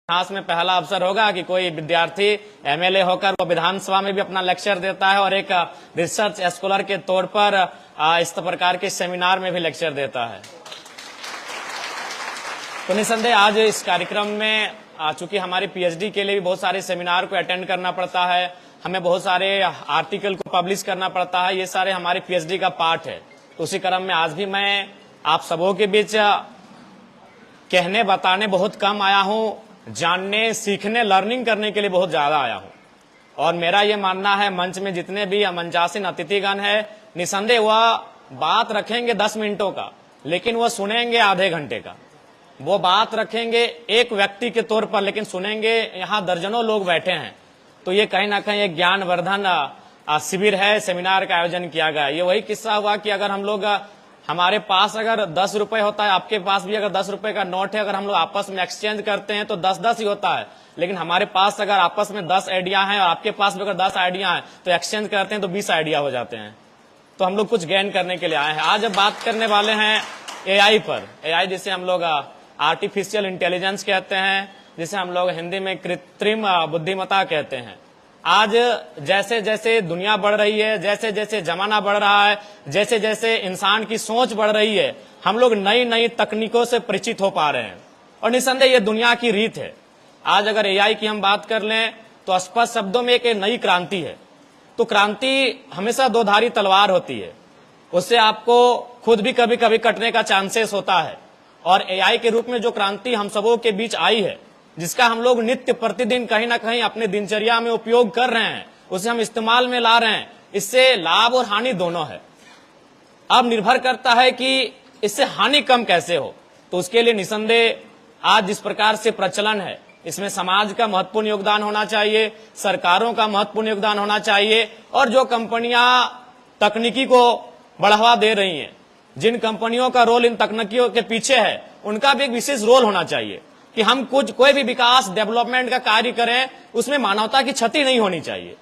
इतिहास में पहला अवसर होगा कि कोई विद्यार्थी एमएलए होकर वो विधानसभा में भी अपना लेक्चर देता है और एक रिसर्च स्कॉलर के तौर पर इस प्रकार के सेमिनार में भी लेक्चर देता है। तो निसंदेह आज इस कार्यक्रम में चूंकि हमारी पीएचडी के लिए भी बहुत सारे सेमिनार को अटेंड करना पड़ता है, हमें बहुत सारे आर्टिकल को पब्लिश करना पड़ता है, ये सारे हमारे पीएचडी का पार्ट है। तो उसी क्रम में आज भी मैं आप सबों के बीच कहने बताने बहुत कम आया हूँ, जानने सीखने लर्निंग करने के लिए बहुत ज्यादा आया हूं। और मेरा ये मानना है मंच में जितने भी मंचासीन अतिथिगण है, निसंदेह वह बात रखेंगे 10 मिनटों का, लेकिन वह सुनेंगे आधे घंटे का। वो बात रखेंगे एक व्यक्ति के तौर पर, लेकिन सुनेंगे यहाँ दर्जनों लोग बैठे हैं। तो ये कहीं ना कहीं एक ज्ञानवर्धन शिविर है, सेमिनार का आयोजन किया गया। ये वही किस्सा हुआ कि अगर हम लोग हमारे पास अगर 10 रुपए होता है, आपके पास भी अगर 10 रुपए का नोट है, अगर हम लोग आपस में एक्सचेंज करते हैं तो 10-10 ही होता है। लेकिन हमारे पास अगर आपस में 10 आइडिया हैं और आपके पास भी अगर 10 आइडिया हैं तो एक्सचेंज करते हैं तो 20 आइडिया हो जाते हैं। तो हम लोग कुछ गेन करने के लिए आए हैं। आज अब बात करने वाले हैं एआई पर। एआई जिसे हम लोग आर्टिफिशियल इंटेलिजेंस कहते हैं, जिसे हम लोग हिंदी में कृत्रिम बुद्धिमत्ता कहते हैं। आज जैसे जैसे दुनिया बढ़ रही है, जैसे जैसे जमाना बढ़ रहा है, जैसे जैसे इंसान की सोच बढ़ रही है, हम लोग नई नई तकनीकों से परिचित हो पा रहे हैं। और निसंदेह ये दुनिया की रीत है। आज अगर एआई की हम बात कर लें तो स्पष्ट शब्दों में एक नई क्रांति है। तो क्रांति हमेशा दोधारी तलवार होती है, उससे आपको खुद भी कभी कभी कटने का चांसेस होता है। और एआई के रूप में जो क्रांति हम सबों के बीच आई है, जिसका हम लोग नित्य प्रतिदिन कहीं ना कहीं अपने दिनचर्या में उपयोग कर रहे हैं, उसे हम इस्तेमाल में ला रहे हैं, इससे लाभ और हानि दोनों है। अब निर्भर करता है कि इससे हानि कम कैसे हो। तो उसके लिए निसंदेह आज जिस प्रकार से प्रचलन है, इसमें समाज का महत्वपूर्ण योगदान होना चाहिए, सरकारों का महत्वपूर्ण योगदान होना चाहिए, और जो कंपनियां तकनीकी को बढ़ावा दे रही हैं, जिन कंपनियों का रोल इन तकनीकियों के पीछे है, उनका भी एक विशेष रोल होना चाहिए कि हम कोई भी विकास डेवलपमेंट का कार्य करें, उसमें मानवता की क्षति नहीं होनी चाहिए।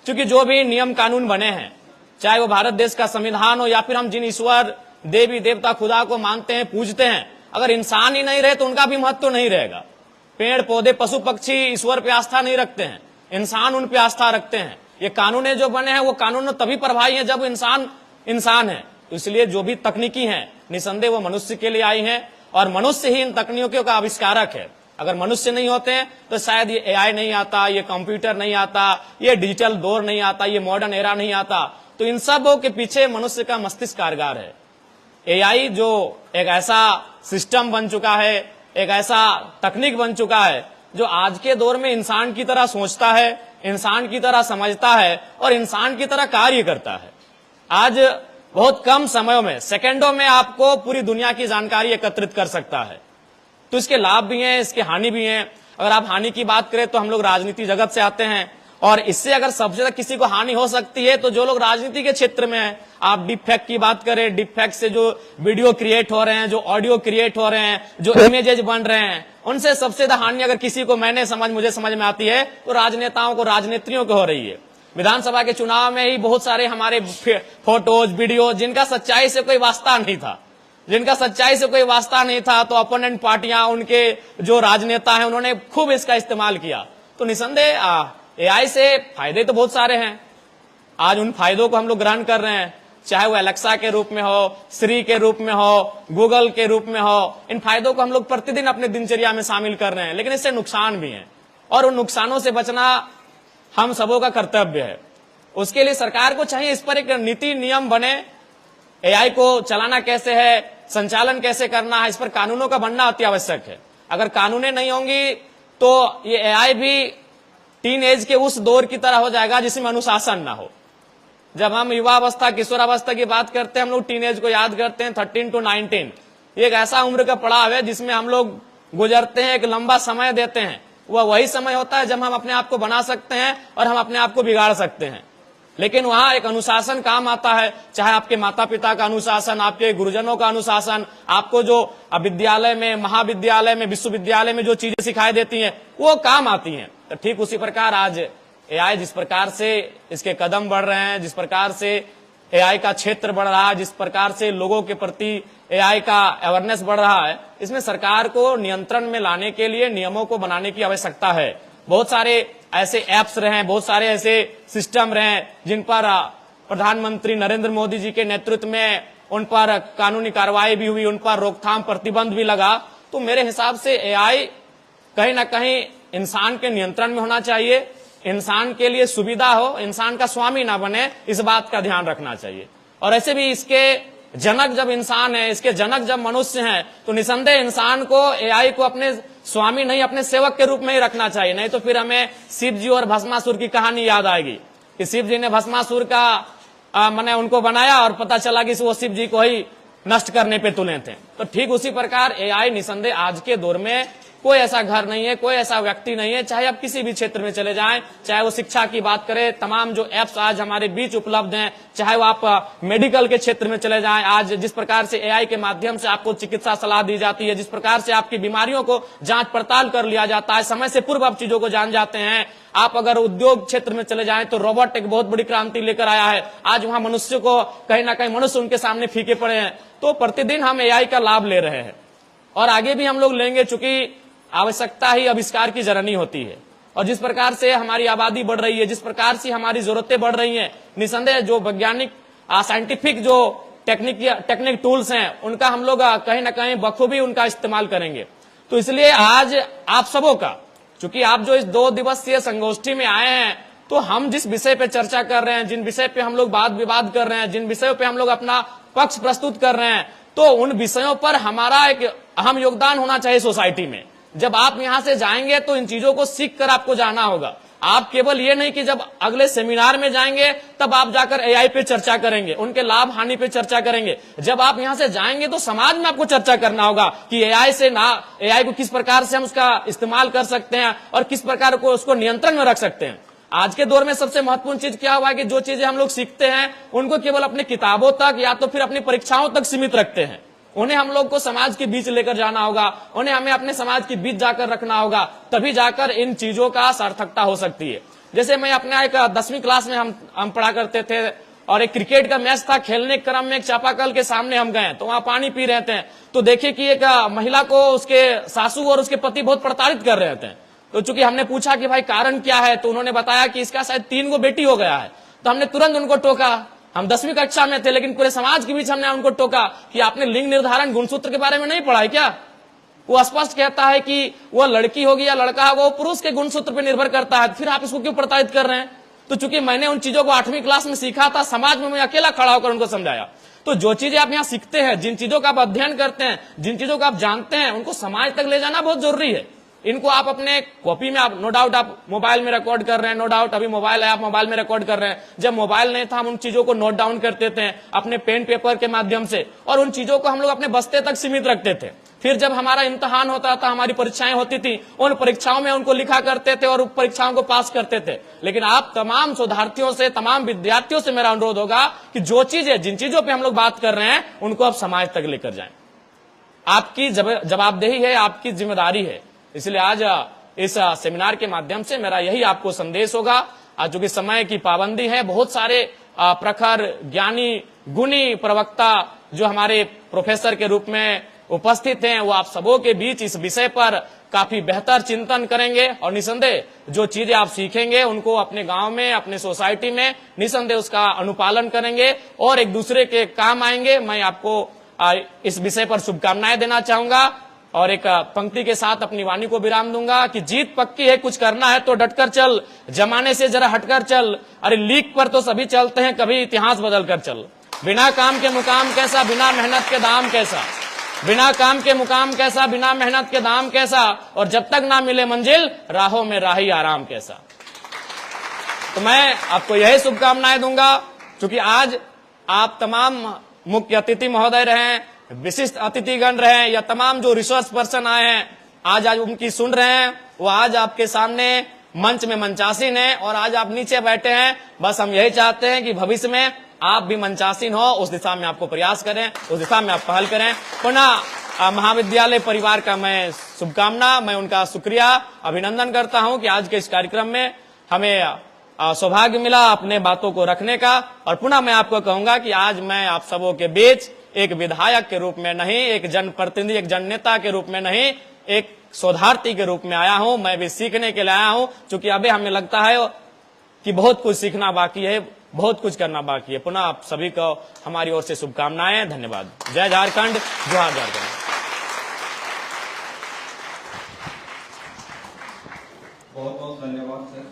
क्योंकि जो भी नियम कानून बने हैं, चाहे वो भारत देश का संविधान हो या फिर हम जिन ईश्वर देवी देवता खुदा को मानते हैं, पूजते हैं, अगर इंसान ही नहीं रहे तो उनका भी महत्व नहीं रहेगा। पेड़ पौधे पशु पक्षी ईश्वर पे आस्था नहीं रखते हैं, इंसान उन पे आस्था रखते हैं। ये कानून जो बने हैं वो कानून तभी प्रभावी है जब इंसान है। तो इसलिए जो भी तकनीकी है, निसंदेह वो मनुष्य के लिए आई है, और मनुष्य ही इन तकनीकों का आविष्कारक है। अगर मनुष्य नहीं होते हैं तो शायद ये एआई नहीं आता, ये कंप्यूटर नहीं आता, ये डिजिटल दौर नहीं आता, ये मॉडर्न एरा नहीं आता। तो इन सबों के पीछे मनुष्य का मस्तिष्क कारगर है। एआई जो एक ऐसा सिस्टम बन चुका है, एक ऐसा तकनीक बन चुका है जो आज के दौर में इंसान की तरह सोचता है, इंसान की तरह समझता है और इंसान की तरह कार्य करता है। आज बहुत कम समयों में, सेकंडों में आपको पूरी दुनिया की जानकारी एकत्रित कर सकता है। तो इसके लाभ भी हैं, इसके हानि भी हैं। अगर आप हानि की बात करें तो हम लोग राजनीति जगत से आते हैं, और इससे अगर सबसे ज्यादा किसी को हानि हो सकती है तो जो लोग राजनीति के क्षेत्र में हैं। आप डीप फैक्ट की बात करें, डीप फैक्ट से जो वीडियो क्रिएट हो रहे हैं, जो ऑडियो क्रिएट हो रहे हैं, जो इमेजेस बन रहे हैं, उनसे सबसे ज्यादा हानि अगर किसी को मुझे समझ में आती है तो राजनेताओं को, राजनेत्रियों को हो रही है। विधानसभा के चुनाव में ही बहुत सारे हमारे फोटोज वीडियो जिनका सच्चाई से कोई वास्ता नहीं था, तो अपोनेंट पार्टियां, उनके जो राजनेता हैं, उन्होंने खूब इसका इस्तेमाल किया। तो निसंदेह एआई से फायदे तो बहुत सारे हैं। आज उन फायदों को हम लोग ग्रहण कर रहे हैं, चाहे वो एलेक्सा के रूप में हो, श्री के रूप में हो, गूगल के रूप में हो। इन फायदों को हम लोग प्रतिदिन अपने दिनचर्या में शामिल कर रहे हैं, लेकिन इससे नुकसान भी है, और उन नुकसानों से बचना हम सबों का कर्तव्य है। उसके लिए सरकार को चाहिए इस पर एक नीति नियम बने। एआई को चलाना कैसे है, संचालन कैसे करना है, इस पर कानूनों का बनना अति आवश्यक है। अगर कानूनें नहीं होंगी तो ये एआई भी टीन एज के उस दौर की तरह हो जाएगा जिसमें अनुशासन ना हो। जब हम युवावस्था, किशोरावस्था की बात करते हैं, हम लोग टीन एज को याद करते हैं, 13 to 19। एक ऐसा उम्र का पड़ाव है जिसमें हम लोग गुजरते हैं, एक लंबा समय देते हैं। वह वही समय होता है जब हम अपने आप को बना सकते हैं और हम अपने आप को बिगाड़ सकते हैं। लेकिन वहां एक अनुशासन काम आता है, चाहे आपके माता पिता का अनुशासन, आपके गुरुजनों का अनुशासन, आपको जो विद्यालय में, महाविद्यालय में, विश्वविद्यालय में जो चीजें सिखाई देती हैं वो काम आती हैं। तो ठीक उसी प्रकार आज एआई जिस प्रकार से इसके कदम बढ़ रहे हैं, जिस प्रकार से एआई का क्षेत्र बढ़ रहा है, जिस प्रकार से लोगों के प्रति एआई का अवेयरनेस बढ़ रहा है, इसमें सरकार को नियंत्रण में लाने के लिए नियमों को बनाने की आवश्यकता है। बहुत सारे ऐसे ऐप्स रहे हैं, बहुत सारे ऐसे सिस्टम रहे हैं जिन पर प्रधानमंत्री नरेंद्र मोदी जी के नेतृत्व में उन पर कानूनी कार्रवाई भी हुई, उन पर रोकथाम प्रतिबंध भी लगा। तो मेरे हिसाब से एआई कहीं ना कहीं इंसान के नियंत्रण में होना चाहिए, इंसान के लिए सुविधा हो, इंसान का स्वामी ना बने, इस बात का ध्यान रखना चाहिए। और ऐसे भी इसके जनक जब इंसान है, इसके जनक जब मनुष्य हैं, तो निसंदेह इंसान को एआई को अपने स्वामी नहीं, अपने सेवक के रूप में ही रखना चाहिए। नहीं तो फिर हमें शिव जी और भस्मासुर की कहानी याद आएगी कि शिव जी ने भस्मासुर का मैंने उनको बनाया और पता चला कि वो शिव जी को ही नष्ट करने पे तुले थे। तो ठीक उसी प्रकार एआई निसंदेह आज के दौर में कोई ऐसा घर नहीं है, कोई ऐसा व्यक्ति नहीं है, चाहे आप किसी भी क्षेत्र में चले जाएं, चाहे वो शिक्षा की बात करें, तमाम जो एप्स आज हमारे बीच उपलब्ध हैं, चाहे वो आप मेडिकल के क्षेत्र में चले जाएं, आज जिस प्रकार से एआई के माध्यम से आपको चिकित्सा सलाह दी जाती है, जिस प्रकार से आपकी बीमारियों को जांच पड़ताल कर लिया जाता है, समय से पूर्व आप चीजों को जान जाते हैं। आप अगर उद्योग क्षेत्र में चले जाएं तो रोबोट एक बहुत बड़ी क्रांति लेकर आया है। आज वहां मनुष्य को कहीं ना कहीं मनुष्य उनके सामने फीके पड़े हैं। तो प्रतिदिन हम एआई का लाभ ले रहे हैं और आगे भी हम लोग लेंगे, चूंकि आवश्यकता ही आविष्कार की जननी होती है। और जिस प्रकार से हमारी आबादी बढ़ रही है, जिस प्रकार से हमारी जरूरतें बढ़ रही हैं, निसंदेह जो वैज्ञानिक साइंटिफिक जो टेक्निक टूल्स हैं, उनका हम लोग कहीं ना कहीं बखूबी उनका इस्तेमाल करेंगे। तो इसलिए आज आप सबों का, चूंकि आप जो इस 2 दिवसीय संगोष्ठी में आए हैं, तो हम जिस विषय पे चर्चा कर रहे हैं, जिन विषय पे हम लोग वाद विवाद कर रहे हैं, जिन विषयों पे हम लोग अपना पक्ष प्रस्तुत कर रहे हैं, तो उन विषयों पर हमारा एक अहम योगदान होना चाहिए सोसाइटी में। जब आप यहां से जाएंगे तो इन चीजों को सीख कर आपको जाना होगा। आप केवल ये नहीं कि जब अगले सेमिनार में जाएंगे तब आप जाकर एआई पे चर्चा करेंगे, उनके लाभ हानि पे चर्चा करेंगे। जब आप यहां से जाएंगे तो समाज में आपको चर्चा करना होगा कि एआई को किस प्रकार से हम उसका इस्तेमाल कर सकते हैं और किस प्रकार को उसको नियंत्रण में रख सकते हैं। आज के दौर में सबसे महत्वपूर्ण चीज क्या हुआ है कि जो चीजें हम लोग सीखते हैं उनको केवल अपनी किताबों तक या तो फिर अपनी परीक्षाओं तक सीमित रखते हैं। उन्हें हम लोग को समाज के बीच लेकर जाना होगा, उन्हें हमें अपने समाज के बीच जाकर रखना होगा, तभी जाकर इन चीजों का सार्थकता हो सकती है। जैसे मैं अपने एक 10वीं क्लास में हम पढ़ा करते थे और एक क्रिकेट का मैच था, खेलने के क्रम में एक चापाकल के सामने हम गए तो वहां पानी पी रहे थे, तो देखे कि एक महिला को उसके सासू और उसके पति बहुत प्रताड़ित कर रहे थे। तो चूंकि हमने पूछा कि भाई कारण क्या है, तो उन्होंने बताया कि इसका शायद 3 गो बेटी हो गया है। तो हमने तुरंत उनको टोका। हम 10वीं कक्षा में थे, लेकिन पूरे समाज के बीच हमने उनको टोका कि आपने लिंग निर्धारण गुणसूत्र के बारे में नहीं पढ़ा है क्या? वो स्पष्ट कहता है कि वो लड़की होगी या लड़का होगा, वो पुरुष के गुणसूत्र पर निर्भर करता है, फिर आप इसको क्यों प्रताड़ित कर रहे हैं? तो चूंकि मैंने उन चीजों को 8वीं क्लास में सीखा था, समाज में मैं अकेला खड़ा होकर उनको समझाया। तो जो चीजें आप यहाँ सीखते हैं, जिन चीजों का आप अध्ययन करते हैं, जिन चीजों का आप जानते हैं, उनको समाज तक ले जाना बहुत जरूरी है। इनको आप अपने कॉपी में, आप नो डाउट आप मोबाइल में रिकॉर्ड कर रहे हैं, नो डाउट अभी मोबाइल है, आप मोबाइल में रिकॉर्ड कर रहे हैं। जब मोबाइल नहीं था हम उन चीजों को नोट डाउन करते थे अपने पेन पेपर के माध्यम से, और उन चीजों को हम लोग अपने बस्ते तक सीमित रखते थे। फिर जब हमारा इम्तिहान होता था, हमारी परीक्षाएं होती थी, उन परीक्षाओं में उनको लिखा करते थे और परीक्षाओं को पास करते थे। लेकिन आप तमाम शोधार्थियों से, तमाम विद्यार्थियों से मेरा अनुरोध होगा कि जो चीजें, जिन चीजों पर हम लोग बात कर रहे हैं, उनको आप समाज तक लेकर जाएं। आपकी जवाबदेही है, आपकी जिम्मेदारी है। इसलिए आज इस सेमिनार के माध्यम से मेरा यही आपको संदेश होगा। आज जो कि समय की पाबंदी है, बहुत सारे प्रखर ज्ञानी गुणी प्रवक्ता जो हमारे प्रोफेसर के रूप में उपस्थित हैं, वो आप सबों के बीच इस विषय पर काफी बेहतर चिंतन करेंगे और निसंदेह जो चीजें आप सीखेंगे उनको अपने गांव में, अपने सोसाइटी में निसंदेह उसका अनुपालन करेंगे और एक दूसरे के काम आएंगे। मैं आपको इस विषय पर शुभकामनाएं देना चाहूंगा और एक पंक्ति के साथ अपनी वाणी को विराम दूंगा कि जीत पक्की है, कुछ करना है तो डटकर चल, जमाने से जरा हटकर चल, अरे लीक पर तो सभी चलते हैं, कभी इतिहास बदल कर चल। बिना काम के मुकाम कैसा, बिना मेहनत के दाम कैसा, बिना काम के मुकाम कैसा, बिना मेहनत के दाम कैसा, और जब तक ना मिले मंजिल राहों में राही आराम कैसा। तो मैं आपको यही शुभकामनाएं दूंगा। क्योंकि आज आप तमाम मुख्य अतिथि महोदय रहे, विशिष्ट अतिथिगण रहे, या तमाम जो रिसर्च पर्सन आए हैं, आज उनकी सुन रहे हैं, वो आज आपके सामने मंच में मंचासीन है और आज आप नीचे बैठे हैं। बस हम यही चाहते हैं कि भविष्य में आप भी मंचासीन हो, उस दिशा में आपको प्रयास करें, उस दिशा में आप पहल करें। पुनः महाविद्यालय परिवार का मैं शुभकामना, मैं उनका शुक्रिया, अभिनंदन करता हूं कि आज के इस कार्यक्रम में हमें सौभाग्य मिला अपने बातों को रखने का। और पुनः मैं आपको कहूंगा कि आज मैं आप सबों के बीच एक विधायक के रूप में नहीं, एक जनप्रतिनिधि, एक जननेता के रूप में नहीं, एक शोधार्थी के रूप में आया हूं। मैं भी सीखने के लिए आया हूं, क्योंकि अभी हमें लगता है कि बहुत कुछ सीखना बाकी है, बहुत कुछ करना बाकी है। पुनः आप सभी को हमारी ओर से शुभकामनाएं, धन्यवाद। जय झारखंड, जोहार झारखंड। बहुत बहुत धन्यवाद सर,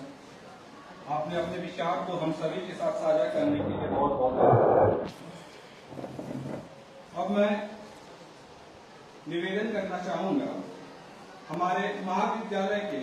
आपने अपने विचार को हम सभी के साथ साझा करने के लिए बहुत बहुत धन्यवाद। अब मैं निवेदन करना चाहूंगा हमारे महाविद्यालय के